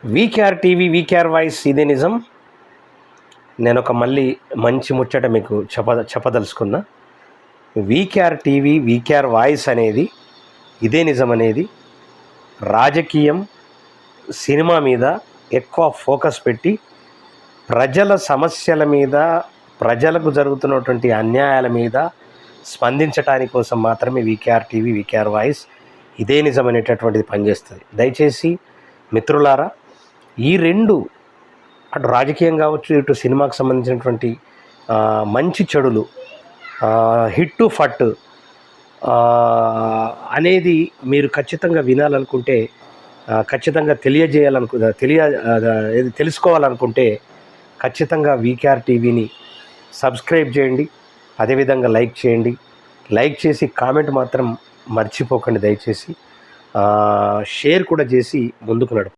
VKR TV, VKR voice ఇదే నిజం. నేను ఒక మళ్ళీ మంచి ముచ్చట మీకు చెప్పదలుచుకున్నా. వీకేఆర్ టీవీ, వీకేఆర్ వాయిస్ అనేది ఇదే నిజం అనేది రాజకీయం, సినిమా మీద ఎక్కువ ఫోకస్ పెట్టి ప్రజల సమస్యల మీద, ప్రజలకు జరుగుతున్నటువంటి అన్యాయాల మీద స్పందించటానికి కోసం మాత్రమే వీకేఆర్ టీవీ, వీకేఆర్ వాయిస్ ఇదే నిజం అనేటటువంటిది పనిచేస్తుంది. దయచేసి మిత్రులారా, ఈ రెండు, అటు రాజకీయం కావచ్చు, ఇటు సినిమాకు సంబంధించినటువంటి మంచి చెడులు, హిట్ ఫట్ అనేది మీరు ఖచ్చితంగా వినాలనుకుంటే, ఖచ్చితంగా తెలుసుకోవాలనుకుంటే ఖచ్చితంగా వీకేఆర్ టీవీని సబ్స్క్రైబ్ చేయండి. అదేవిధంగా లైక్ చేయండి. లైక్ చేసి కామెంట్ మాత్రం మర్చిపోకండి దయచేసి. షేర్ కూడా చేసి ముందుకు నడపండి.